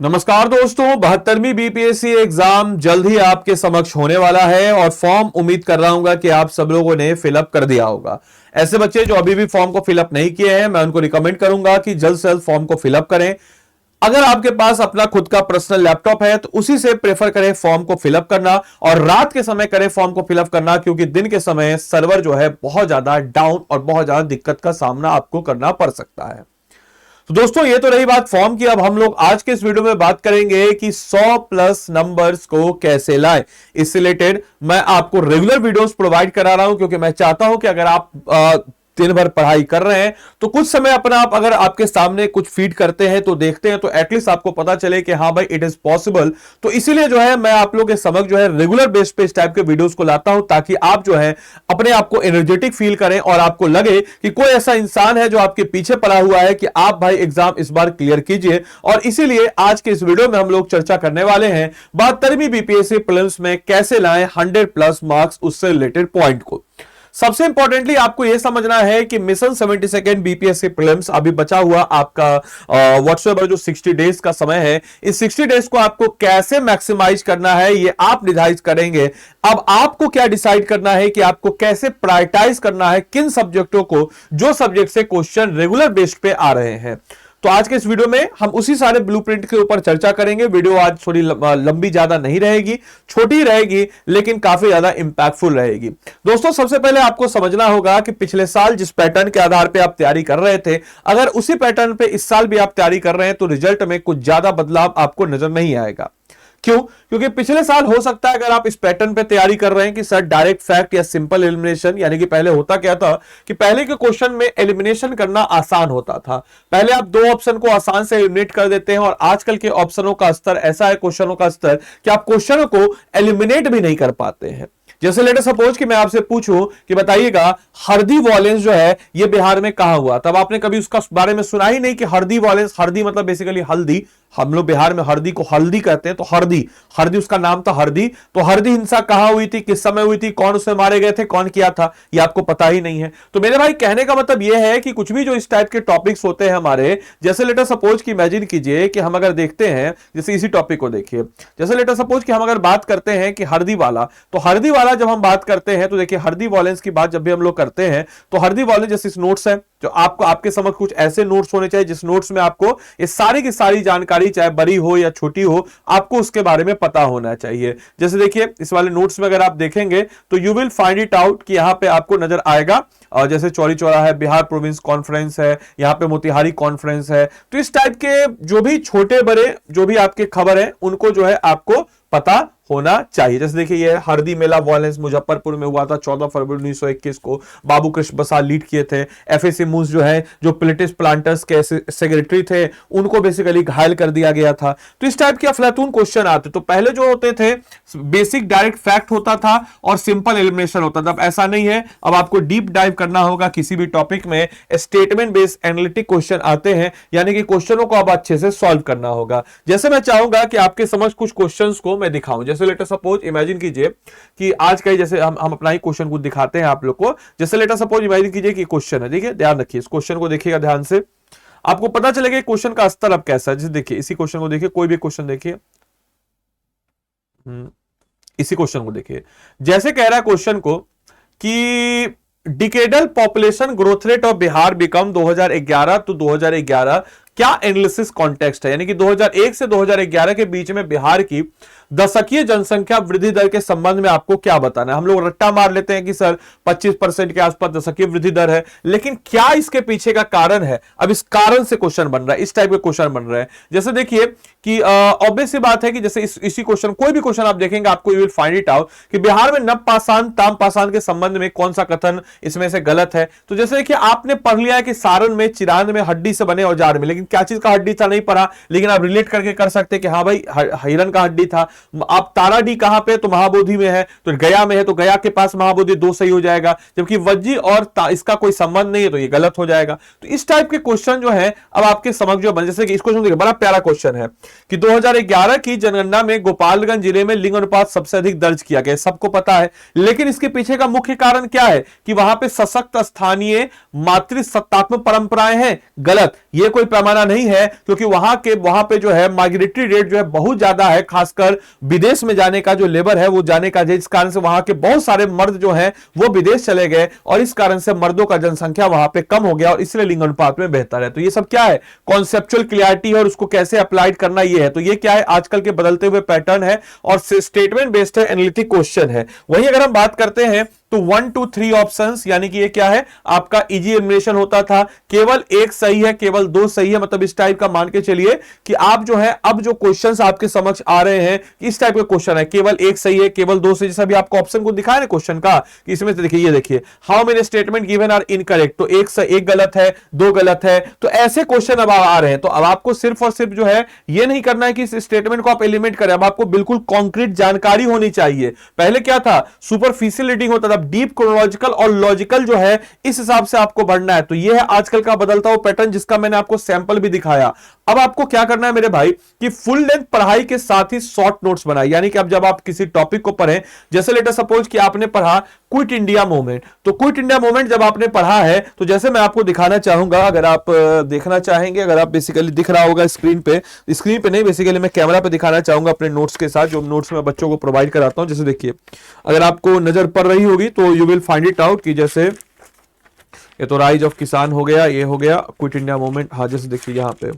नमस्कार दोस्तों, 72वीं BPSC exam जल्द ही आपके समक्ष होने वाला है और फॉर्म उम्मीद कर रहा हूं कि आप सब लोगों ने फिलअप कर दिया होगा। ऐसे बच्चे जो अभी भी फॉर्म को फिलअप नहीं किए हैं, मैं उनको रिकमेंड करूंगा कि जल्द से जल्द फॉर्म को फिलअप करें। अगर आपके पास अपना खुद का पर्सनल लैपटॉप है तो उसी से प्रेफर करें फॉर्म को फिलअप करना, और रात के समय करें फॉर्म को फिलअप करना, क्योंकि दिन के समय सर्वर जो है बहुत ज्यादा डाउन और बहुत ज्यादा दिक्कत का सामना आपको करना पड़ सकता है। तो दोस्तों, ये तो रही बात फॉर्म की। अब हम लोग आज के इस वीडियो में बात करेंगे कि 100 प्लस नंबर्स को कैसे लाएं। इससे रिलेटेड मैं आपको रेगुलर वीडियोस प्रोवाइड करा रहा हूं, क्योंकि मैं चाहता हूं कि अगर आप दिन भर पढ़ाई कर रहे हैं तो कुछ समय अपना आप अगर आपके सामने कुछ फीड करते हैं तो देखते हैं, तो एटलीस्ट आपको पता चले कि हाँ भाई इट इज पॉसिबल। तो इसीलिए जो है मैं आप लोगों के समक्ष जो है रेगुलर बेस पे इस टाइप के वीडियोस को लाता हूं, ताकि आप जो है अपने आप को एनर्जेटिक फील करें और आपको लगे कि कोई ऐसा इंसान है जो आपके पीछे पड़ा हुआ है कि आप भाई एग्जाम इस बार क्लियर कीजिए। और इसीलिए आज के इस वीडियो में हम लोग चर्चा करने वाले हैं 72वीं बीपीएससी प्रीलिम्स में कैसे लाएं 100 प्लस मार्क्स, उससे रिलेटेड पॉइंट को। सबसे इंपॉर्टेंटली आपको यह समझना है कि मिशन 72 बीपीएससी प्रीलिम्स अभी बचा हुआ आपका व्हाट्सएवर जो 60 डेज का समय है, इस 60 डेज को आपको कैसे मैक्सिमाइज करना है ये आप निर्धारित करेंगे। अब आपको क्या डिसाइड करना है कि आपको कैसे प्रायोरिटाइज करना है किन सब्जेक्टों को, जो सब्जेक्ट से क्वेश्चन रेगुलर बेस्ड पे आ रहे हैं। तो आज के इस वीडियो में हम उसी सारे ब्लूप्रिंट के ऊपर चर्चा करेंगे। वीडियो आज थोड़ी लंबी ज्यादा नहीं रहेगी, छोटी रहेगी, लेकिन काफी ज्यादा इंपैक्टफुल रहेगी। दोस्तों, सबसे पहले आपको समझना होगा कि पिछले साल जिस पैटर्न के आधार पे आप तैयारी कर रहे थे, अगर उसी पैटर्न पे इस साल भी आप तैयारी कर रहे हैं तो रिजल्ट में कुछ ज्यादा बदलाव आपको नजर नहीं आएगा। क्यों? क्योंकि पिछले साल हो सकता है अगर आप इस पैटर्न पे तैयारी कर रहे हैं कि सर डायरेक्ट फैक्ट या सिंपल एलिमिनेशन, यानी कि पहले होता क्या था कि पहले के क्वेश्चन में एलिमिनेशन करना आसान होता था। पहले आप दो ऑप्शन को आसान से एलिमिनेट कर देते हैं, और आजकल के ऑप्शनों का स्तर ऐसा है, क्वेश्चनों का स्तर, कि आप क्वेश्चनों को एलिमिनेट भी नहीं कर पाते हैं। जैसे लेटर सपोज कि मैं आपसे पूछूं कि बताइएगा हरदी वॉयलेंस जो है ये बिहार में कहां हुआ, तब आपने कभी उसका बारे में सुना ही नहीं कि हरदी वॉयलेंस, हरदी मतलब बेसिकली हल्दी, हम लोग बिहार में हरदी को हल्दी कहते हैं, तो हरदी, हरदी उसका नाम था हरदी। तो हरदी हिंसा कहां हुई थी, किस समय हुई थी, कौन उसमें मारे गए थे, कौन किया था, ये आपको पता ही नहीं है। तो मेरे भाई कहने का मतलब यह है कि कुछ भी जो इस टाइप के टॉपिक्स होते हैं हमारे, जैसे लेटर सपोज कि इमेजिन कीजिए कि हम अगर देखते हैं, जैसे इसी टॉपिक को देखिए, जैसे लेटर सपोज कि हम अगर बात करते हैं कि हरदी वाला, तो हरदी वाला जब हम बात करते हैं तो देखिए हरदी वॉयलेंस की बात जब भी हम लोग करते हैं तो हरदी वॉयलेंस जैसे इस नोट्स है, जो आपको आपके समझ कुछ ऐसे नोट्स होने चाहिए जिस नोट्स में आपको ये सारी की सारी जानकारी, चाहे बड़ी हो या छोटी हो, आपको उसके बारे में पता होना चाहिए। जैसे देखिए इस वाले नोट्स में अगर आप देखेंगे तो you will find it out कि यहां पे आपको नजर आएगा, और जैसे चौरी चौरा है, बिहार प्रोविंस कॉन्फ्रेंस है, यहां पे मोतिहारी कॉन्फ्रेंस है। तो इस टाइप के जो भी छोटे बड़े जो भी आपके खबर है उनको जो है आपको पता होना चाहिए। जैसे देखिए ये हरदी मेला वॉयलेंस मुजफ्फरपुर में हुआ था 14 फरवरी 1921 को, बाबू कृष्ण बसाल लीड किए थे। एफएसी मूस जो है, जो प्लेटिस प्लांटर्स के सेक्रेटरी थे, उनको बेसिकली घायल कर दिया गया था। तो इस टाइप के अफलातून क्वेश्चन आते। तो पहले जो होते थे बेसिक डायरेक्ट फैक्ट होता था और सिंपल एलिमिनेशन होता था। अब ऐसा नहीं है, अब आपको डीप डाइव करना होगा किसी भी टॉपिक में। स्टेटमेंट बेस्ड एनालिटिक क्वेश्चन आते हैं, यानी कि क्वेश्चनों को अब अच्छे से सॉल्व करना होगा। जैसे मैं चाहूंगा कि आपके समझ कुछ क्वेश्चंस को मैं दिखाऊं। जैसे लेटर सपोज इमेजिन कीजिए कि आज का जैसे हम अपना ही क्वेश्चन को दिखाते हैं आप लोग को। जैसे लेटर सपोज इमेजिन कीजिए कि क्वेश्चन है, देखिए ध्यान रखिए, इस क्वेश्चन को देखिएगा ध्यान से, आपको पता चलेगा क्वेश्चन का स्तर अब कैसा है। जैसे देखिए इसी क्वेश्चन को देखिए, कोई भी क्वेश्चन देखिए, इसी क्वेश्चन को देखिए, जैसे कह रहा है क्वेश्चन को कि decadal population growth rate of Bihar become 2011 to 2011 क्या एनालिसिस कॉन्टेक्स्ट है, यानी कि 2001 से 2011 के बीच में बिहार की दशकीय जनसंख्या वृद्धि दर के संबंध में आपको क्या बताना है। हम लोग रट्टा मार लेते हैं कि सर 25% के आसपास दशकीय वृद्धि दर है, लेकिन क्या इसके पीछे का कारण है। अब इस कारण से क्वेश्चन बन रहा है, इस टाइप के क्वेश्चन बन रहे हैं। जैसे देखिए कि ऑब्वियस सी बात है कि जैसे इसी क्वेश्चन, कोई भी क्वेश्चन आप देखेंगे आपको you will find it out कि बिहार में नव पाषाण ताम पाषाण के संबंध में कौन सा कथन इसमें से गलत है। तो जैसे देखिए आपने पढ़ लिया है कि सारण में चिरांद में हड्डी से बने औजार में, लेकिन क्या चीज का हड्डी था नहीं पढ़ा, लेकिन आप रिलेट करके कर सकते कि हाँ भाई हिरन का हड्डी था। आप ताराडी कहां पे, तो महाबोधि में है, तो गया में है, तो गया के पास महाबोधि, दो सही हो जाएगा। जबकि वज्जी और इसका कोई संबंध नहीं है तो ये गलत हो जाएगा। तो इस टाइप के क्वेश्चन जो है अब आपके समझ जो बन, जैसे कि इस क्वेश्चन देखिए, बड़ा प्यारा क्वेश्चन है कि 2011 की जनगणना में गोपालगंज जिले में लिंग अनुपात सबसे अधिक दर्ज किया गया, सबको पता है, लेकिन इसके पीछे का मुख्य कारण क्या है कि वहां पे सशक्त स्थानीय मातृ सत्तात्मक परंपराएं हैं। गलत, ये कोई पैमाना पैमाना नहीं है, क्योंकि वहां पे जो है माइग्रेटरी रेट जो है बहुत ज्यादा है, खासकर विदेश में जाने का जो लेबर है वो जाने का, जिस कारण से वहां के बहुत सारे मर्द जो है वो विदेश चले गए और इस कारण से मर्दों का जनसंख्या वहां पे कम हो गया और इसलिए लिंग अनुपात में बेहतर है। तो ये सब क्या है, कॉन्सेप्चुअल क्लियरिटी है और उसको कैसे अप्लाइड करना ये है। तो ये क्या है, आजकल के बदलते हुए पैटर्न है और स्टेटमेंट बेस्ड है, एनालिटिक क्वेश्चन है। वहीं अगर हम बात करते हैं तो 1 2 3 ऑप्शंस, यानी कि ये क्या है, आपका इजी एलिमिनेशन होता था, केवल एक सही है, केवल दो सही है, मतलब इस टाइप का मान के चलिए कि आप जो है अब जो क्वेश्चंस आपके समक्ष आ रहे हैं इस टाइप के क्वेश्चन है, केवल एक सही है, केवल दो सही, जैसा भी आपको ऑप्शन को दिखाया ना क्वेश्चन का कि इसमें से देखिए, ये देखिए how many statement given are incorrect, तो एक गलत है, दो गलत है, तो ऐसे क्वेश्चन अब आ रहे हैं। तो अब आपको सिर्फ और सिर्फ जो है ये नहीं करना है कि इस स्टेटमेंट को आप एलिमिनेट करें, अब आपको बिल्कुल कॉन्क्रीट जानकारी होनी चाहिए। पहले क्या था, सुपरफिशियल रीडिंग होता था, डीप क्रोनोलॉजिकल और लॉजिकल जो है इस हिसाब से आपको बढ़ना है। तो यह है आजकल का बदलता हुआ पैटर्न, जिसका मैंने आपको सैंपल भी दिखाया। अब आपको क्या करना है मेरे भाई कि फुल लेंथ पढ़ाई के साथ ही शॉर्ट नोट्स बनाए, यानी कि अब जब आप किसी टॉपिक को पढ़ें, जैसे लेटर सपोज कि आपने पढ़ा क्विट इंडिया मूवमेंट, तो क्विट इंडिया मूवमेंट जब आपने पढ़ा है तो जैसे मैं आपको दिखाना चाहूंगा, अगर आप देखना चाहेंगे, अगर आप बेसिकली दिख रहा होगा स्क्रीन पे नहीं, बेसिकली मैं कैमरा पे दिखाना चाहूंगा अपने नोट्स के साथ, जो नोट्स मैं बच्चों को प्रोवाइड कराता हूं। जैसे देखिए, अगर आपको नजर पड़ रही होगी तो you will find it out कि जैसे ये तो राइज ऑफ किसान हो गया, ये हो गया क्विट इंडिया मूवमेंट। हाँ, जैसे देखिए यहां पे,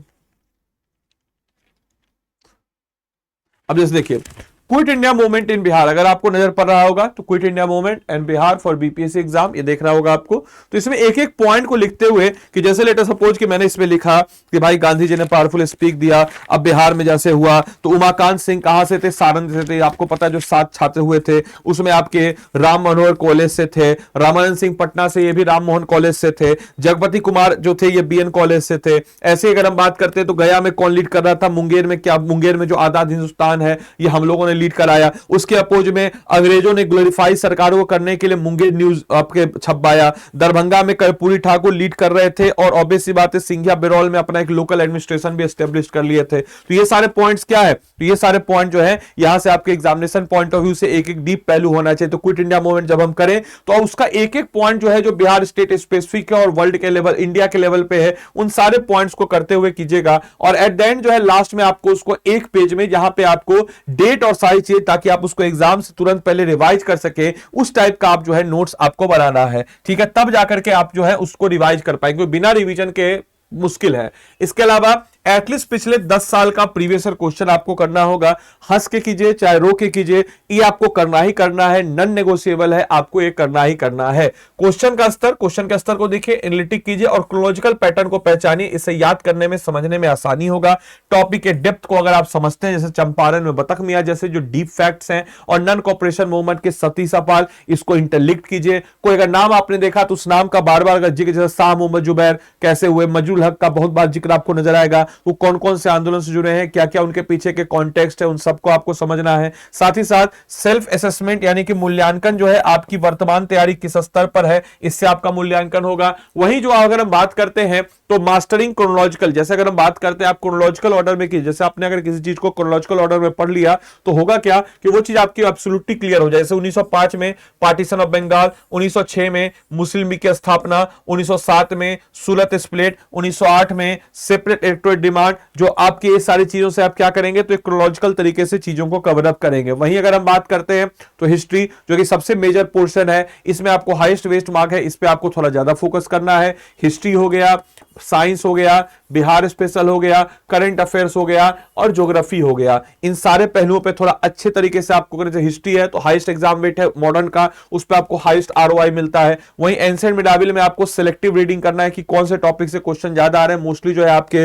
अब जैसे देखिए quit India movement in Bihar, अगर आपको नजर पड़ रहा होगा तो quit India movement and Bihar for BPSC exam, ये देख रहा होगा आपको। तो इसमें एक एक पॉइंट को लिखते हुए कि जैसे लेटर सपोज कि मैंने इसमें लिखा कि भाई गांधी जी ने पावरफुल स्पीच दिया, अब बिहार में जैसे हुआ तो उमाकांत सिंह कहां से थे, सारण से थे, आपको पता है जो 7 छात्र हुए थे उसमें आपके राम मनोहर कॉलेज से थे, रामानंद सिंह पटना से, ये भी राम मोहन कॉलेज से थे, जगपति कुमार जो थे ये बीएन कॉलेज से थे। ऐसे अगर हम बात करते हैं तो गया में कौन लीड कर रहा था, मुंगेर में, क्या मुंगेर में जो आजाद हिंदुस्तान है ये हम लोगों ने लीड कराया। उसके अपोज में अंग्रेजों ने ग्लोरीफाई सरकारों को करने के लिए मुंगेर न्यूज आपके छपवाया। दरभंगा में कर्पूरी ठाकुर लीड कर रहे थे और ऑब्वियस सी बात है सिंघिया बिरौल में अपना एक लोकल एडमिनिस्ट्रेशन भी एस्टेब्लिश कर लिए थे। तो ये सारे पॉइंट्स क्या है, तो ये सारे पॉइंट जो है यहां से आपके एग्जामिनेशन पॉइंट ऑफ व्यू से एक एक डीप पहलू होना चाहिए। तो क्विट इंडिया मूवमेंट जब हम करें तो उसका एक एक पॉइंट जो है जो बिहार स्टेट स्पेसिफिक है और वर्ल्ड के लेवल, इंडिया के लेवल पे है, उन सारे पॉइंट्स को करते हुए कीजिएगा। और एट द एंड जो है लास्ट में आपको उसको एक पेज में जहां पे आपको डेट और सारी चीज, ताकि आप उसको एग्जाम से तुरंत पहले रिवाइज कर सके, उस टाइप का आप जो है नोट्स आपको बनाना है, ठीक है, तब जाकर के आप जो है उसको रिवाइज कर पाएंगे। बिना रिवीजन के मुश्किल है। इसके अलावा एटलीस्ट पिछले 10 साल का प्रीवियस क्वेश्चन आपको करना होगा, हंस के कीजिए चाहे रो के कीजिए, ये आपको करना ही करना है, नॉन नेगोशिएबल है, आपको ये करना ही करना है। क्वेश्चन के स्तर को देखिए, एनालिटिक कीजिए और क्रोनोलॉजिकल पैटर्न को पहचानिए, इसे याद करने में, समझने में आसानी होगा। टॉपिक के डेप्थ को अगर आप समझते हैं, जैसे चंपारण में बतख मियां जैसे जो डीप फैक्ट्स हैं, और नॉन कॉपरेशन मूवमेंट के सती सपाल, इसको इंटरलिंक्ट कीजिए। कोई अगर नाम आपने देखा तो उस नाम का बार बार जिक्र, जैसे शाह मोहम्मद जुबैर कैसे हुए, मजरूल हक का बहुत बार जिक्र आपको नजर आएगा, वो कौन कौन से आंदोलन से जुड़े हैं, क्या क्या उनके पीछे के कॉन्टेक्स्ट है, उन सबको आपको समझना है। साथ ही साथ सेल्फ असेसमेंट यानी कि मूल्यांकन जो है, आपकी वर्तमान तैयारी किस स्तर पर है, इससे आपका मूल्यांकन होगा। वहीं जो अगर हम बात करते हैं तो मास्टरिंग क्रोनोलॉजिकल, जैसे अगर हम बात करते हैं आप क्रोनोलॉजिकल ऑर्डर में की, जैसे आपने अगर किसी चीज को क्रोनोलॉजिकल ऑर्डर में पढ़ लिया तो होगा क्या कि वो चीज आपकी एब्सोल्युटली क्लियर हो जाए। जैसे 1905 में पार्टीशन ऑफ बंगाल, 1906 में मुस्लिम लीग की स्थापना, 1907 में सूरत स्प्लिट, 1908 में सेपरेट इलेक्टोरेट डिमांड, जो आपकी ये सारी चीजों से आप क्या करेंगे तो एक क्रोनोलॉजिकल तरीके से चीजों को कवर अप करेंगे। वहीं अगर हम बात करते हैं तो हिस्ट्री, जो कि सबसे मेजर पोर्शन है, इसमें आपको हाईएस्ट वेस्ट मार्क है, इस पे आपको थोड़ा ज्यादा फोकस करना है। हिस्ट्री हो गया, साइंस हो गया, बिहार स्पेशल हो गया, करंट अफेयर्स हो गया और ज्योग्राफी हो गया। इन सारे पहलुओं पे थोड़ा अच्छे तरीके से आपको करें। हिस्ट्री है तो हाईएस्ट एग्जाम वेट है मॉडर्न का, उस पे आपको हाईएस्ट आरओआई मिलता है। वहीं एंशिएंट मिडाइवल में आपको सिलेक्टिव रीडिंग करना है कि कौन से टॉपिक से क्वेश्चन ज्यादा आ रहे हैं। मोस्टली जो है आपके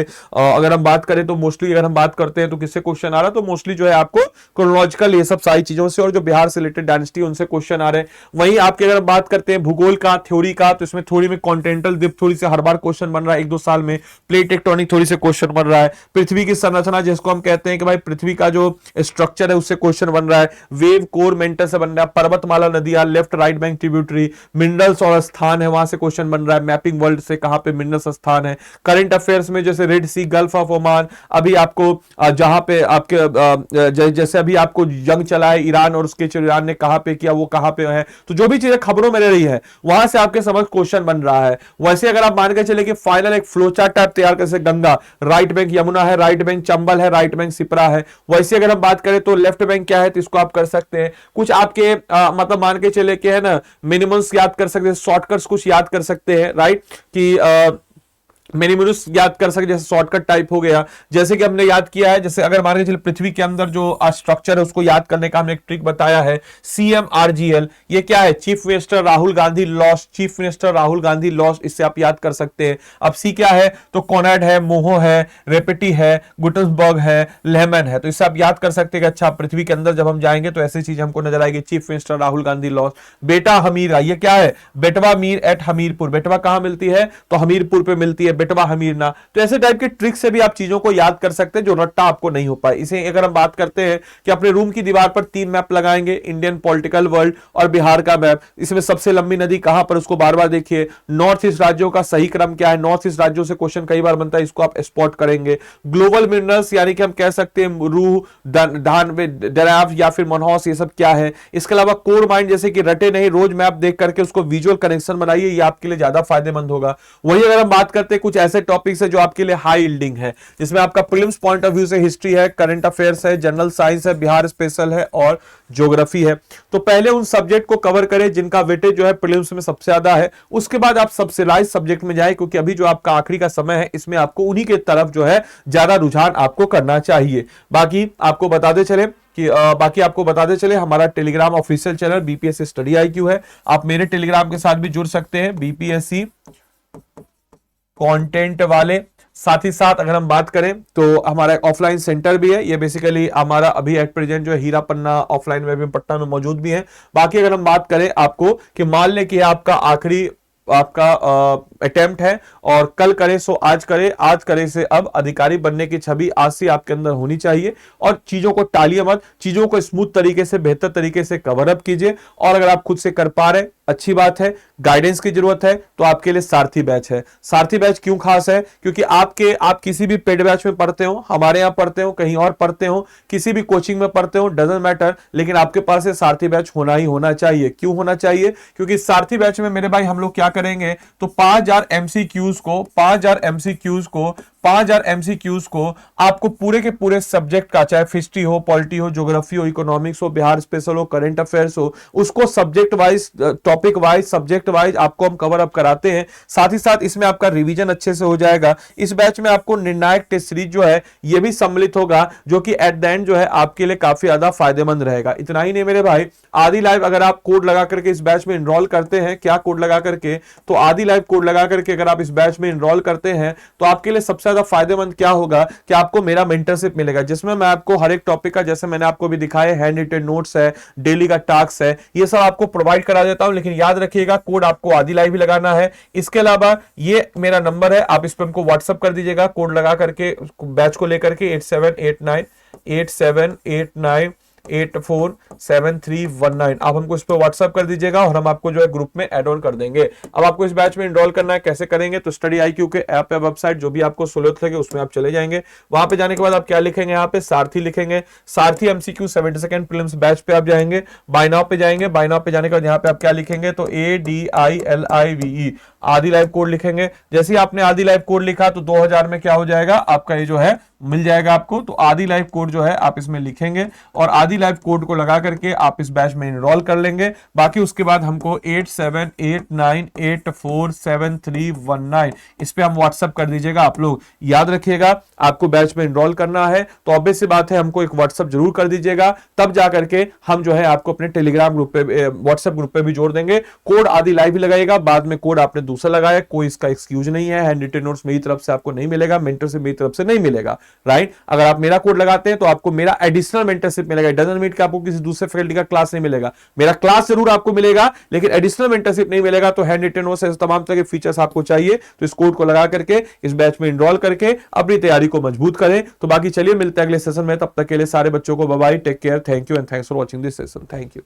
अगर हम बात करें तो मोस्टली अगर हम बात करते हैं तो किससे क्वेश्चन आ रहा है, तो मोस्टली जो है आपको क्रोनोलॉजिकल ये सब सारी चीजों से और जो बिहार से रिलेटेड डायनेस्टी उनसे क्वेश्चन आ रहे हैं। वहीं आपके अगर बात करते हैं भूगोल का, थ्योरी का, तो इसमें थ्योरी में कॉन्टिनेंटल ड्रिफ्ट थ्योरी से हर बार क्वेश्चन बन रहा है, 1-2 साल में। प्लेट टेक्टोनिक थ्योरी से क्वेश्चन बन रहा है। पृथ्वी की संरचना जिसको हम कहते हैं कि भाई पृथ्वी का जो स्ट्रक्चर है उससे क्वेश्चन बन रहा है। वेव कोर मेंटल से बन रहा है। पर्वतमाला नदियां, left right bank tributary, minerals और स्थान है वहां से क्वेश्चन बन रहा है। मैपिंग वर्ल्ड से कहां पे मिनरल्स स्थान है। करंट अफेयर्स में जैसे Red Sea, Gulf of Oman, अभी आपको जहां पे आपके जैसे अभी आपको जंग चला है ईरान और उसके ईरान ने कहां पे किया, वो कहां पे है, तो जो भी चीजें खबरों में रह रही है वहां से आपके समझ क्वेश्चन बन रहा है। वैसे अगर आप मान के चले कि फाइनल अंदर एक फ्लो चार्ट टाइप तैयार कर सकते, गंगा राइट बैंक यमुना है, राइट बैंक चंबल है, राइट बैंक सिपरा है। वैसे अगर हम बात करें तो लेफ्ट बैंक क्या है, तो इसको आप कर सकते हैं कुछ आपके मतलब मान के चले के है ना, मिनिमम्स याद कर सकते हैं, शॉर्टकट्स कुछ याद कर सकते हैं, राइट कि मिनिमल्स याद कर सके, जैसे शॉर्टकट टाइप हो गया, जैसे कि हमने याद किया है, जैसे अगर मान के चलिए पृथ्वी के अंदर जो स्ट्रक्चर है उसको याद करने का हमने एक ट्रिक बताया है, CMRGL। ये क्या है, chief minister Rahul Gandhi lost, chief minister Rahul Gandhi lost, इससे आप याद कर सकते हैं। अब C क्या है, तो कॉनैड है, मोहो है, रेपेटी है, गुटन्सबर्ग है, लेहमैन है, तो इससे आप याद कर सकते हैं कि अच्छा पृथ्वी के अंदर जब हम जाएंगे तो ऐसी चीज हमको नजर आएगी, chief minister Rahul Gandhi lost. बेटा हमीरा, ये क्या है, बेटवा मीर एट हमीरपुर, बेटवा कहां मिलती है, तो हमीरपुर पे मिलती है, बेटवा हमीरना। तो ऐसे टाइप के ट्रिक से भी आप चीजों को याद कर सकते हैं जो रट्टा आपको नहीं हो पाए। इसे अगर हम बात करते हैं कि अपने रूम की दीवार पर 3 मैप लगाएंगे, इंडियन पॉलिटिकल वर्ल्ड और बिहार का मैप, इसमें सबसे लंबी नदी कहां पर, उसको बार बार देखिए। नॉर्थ ईस्ट राज्यों का सही क्रम क्या है, नॉर्थ ईस्ट राज्यों से क्वेश्चन कई बार बनता है, इसको आप स्पॉट करेंगे। ग्लोबल मिनरल्स यानी कि हम कह सकते हैं रूह, धान, डराव या फिर मनहौस, ये सब क्या है। इसके अलावा कोर माइंड, जैसे कि रटे नहीं, रोज मैप देख करके उसको विजुअल कनेक्शन बनाइए, ये आपके लिए ज्यादा फायदेमंद होगा। वही अगर हम बात करते हैं कुछ ऐसे टॉपिक्स है जो आपके लिए हाई यील्डिंग है, जिसमें आपका प्रीलिम्स पॉइंट ऑफ व्यू से हिस्ट्री है, करंट अफेयर्स है, जनरल साइंस है, बिहार स्पेशल है और ज्योग्राफी है। तो पहले उन सब्जेक्ट को कवर करें जिनका वेटेज जो है प्रीलिम्स में सबसे ज्यादा है, उसके बाद आप स्पेशलाइज सब्जेक्ट में जाएं, क्योंकि अभी जो आपका आखिरी का समय है इसमें आपको उन्हीं के तरफ जो है ज्यादा रुझान आपको करना चाहिए। बाकी आपको बताते चले हमारा Telegram official channel BPSC study IQ है, आप मेरे टेलीग्राम के साथ भी जुड़ सकते हैं, बीपीएससी कंटेंट वाले। साथ ही साथ अगर हम बात करें तो हमारा ऑफलाइन सेंटर भी है, ये बेसिकली हमारा अभी एट प्रेजेंट जो है हीरा पन्ना ऑफलाइन में भी पटना में मौजूद भी है। बाकी अगर हम बात करें आपको कि मान लें कि आपका आखिरी आपका अटेम्प्ट है और कल करे सो आज करे, आज करे से अब अधिकारी बनने की छवि आज से आपके अंदर होनी चाहिए। और चीजों को टालिए मत, चीजों को स्मूथ तरीके से बेहतर तरीके से कवर अप कीजिए। और अगर आप खुद से कर पा रहे, अच्छी बात है, गाइडेंस की जरूरत है तो आपके लिए सारथी बैच है। सारथी बैच क्यों खास है, क्योंकि आप किसी भी पेड बैच में पढ़ते हो, हमारे यहां पढ़ते हो, कहीं और पढ़ते हो, किसी भी कोचिंग में पढ़ते हो, डजंट मैटर, लेकिन आपके पास ये सारथी बैच होना ही होना चाहिए। क्यों होना चाहिए, क्योंकि सारथी बैच में मेरे भाई हम लोग क्या करेंगे, तो 5000 एमसीक्यूज को आपको पूरे के पूरे सब्जेक्ट का, चाहे हिस्ट्री हो, पॉलिटी हो, ज्योग्राफी हो, इकोनॉमिक्स हो, बिहार स्पेशल हो, करंट अफेयर्स हो, उसको subject wise, topic wise, subject wise आपको हम कवर अप कराते हैं। साथ ही साथ इसमें आपका रिवीजन अच्छे से हो जाएगा। इस बैच में आपको निर्णायक टेस्ट सीरीज जो है ये भी सम्मिलित होगा, जो कि एट द एंड जो है आपके लिए काफी ज्यादा फायदेमंद रहेगा। इतना ही नहीं मेरे भाई, आदि लाइव अगर आप कोड लगा करके इस बैच में इनरोल करते हैं, क्या कोड लगा करके, तो आदि लाइव कोड लगा करके अगर आप इस बैच में इनरोल करते हैं तो आपके लिए सबसे ज्यादा फायदेमंद क्या होगा कि आपको मेरा मेंटरशिप मिलेगा, जिसमें मैं आपको हर एक टॉपिक का, जैसे मैंने आपको भी दिखाया, हैंड रिटन नोट्स है, डेली का टास्क है, ये सब आपको प्रोवाइड करा देता हूं। लेकिन याद रखिएगा कोड आपको आदि लाइव भी लगाना है। इसके अलावा ये मेरा नंबर है, आप इस पर हमको व्हाट्सअप कर दीजिएगा कोड लगा करके, बैच को लेकर के 8789847319 आप हमको इस पर व्हाट्सअप कर दीजिएगा और हम आपको जो है ग्रुप में ऐड ऑन कर देंगे। अब आपको इस बैच में एनरोल करना है, कैसे करेंगे, तो स्टडी आईक्यू के ऐप या वेबसाइट जो भी आपको सहूलियत लगे उसमें आप चले जाएंगे। वहां पे जाने के बाद आप क्या लिखेंगे, यहाँ पे सारथी लिखेंगे, सारथी एमसीक्यू 72nd प्रीलिम्स बैच पे आप जाएंगे, बाय नाउ पे जाएंगे, बाय नाउ पे जाने के बाद यहाँ पे आप क्या लिखेंगे, तो ADILIVE आदि लाइव कोड लिखेंगे। जैसे ही आपने आदि लाइव कोड लिखा तो 2000 में क्या हो जाएगा आपका, ये जो है मिल जाएगा आपको। तो आदि लाइव कोड जो है आप इसमें लिखेंगे और आदि लाइव कोड को लगा करके आप इस बैच में एनरोल कर लेंगे। बाकी उसके बाद हमको 8789847319 इस पे हम व्हाट्सएप कर दीजिएगा। आप लोग याद रखिएगा आपको बैच में एनरोल करना है तो ऑब्वियस सी बात है हमको एक व्हाट्सएप जरूर कर दीजिएगा, तब जाकर के हम जो है आपको अपने टेलीग्राम ग्रुप पे, व्हाट्सएप ग्रुप पे भी जोड़ देंगे। कोड आदि लाइव भी लगाइएगा, बाद में कोड आपने दूसरा लगाया, कोई इसका एक्सक्यूज नहीं है। हैंड रिटन नोट्स मेरी तरफ से आपको नहीं मिलेगा, मेंटरशिप मेरी तरफ से नहीं मिलेगा, राइट। अगर आप मेरा कोड लगाते हैं तो आपको मेरा एडिशनल मेंटरशिप मिलेगा। डजंट मीन कि आपको किसी दूसरे फैकल्टी का क्लास नहीं मिलेगा, मेरा क्लास जरूर आपको मिलेगा लेकिन एडिशनल मेंटरशिप नहीं मिलेगा। तो हैंड रिटन नोट्स तमाम तरह के फीचर्स आपको चाहिए, तो इस कोड को लगा करके इस बैच में एनरोल करके अपनी तैयारी को मजबूत करें। तो बाकी चलिए मिलते हैं अगले सेशन में, तब तक के लिए सारे बच्चों को bye bye, take care, thank you and thanks for watching this session, thank you.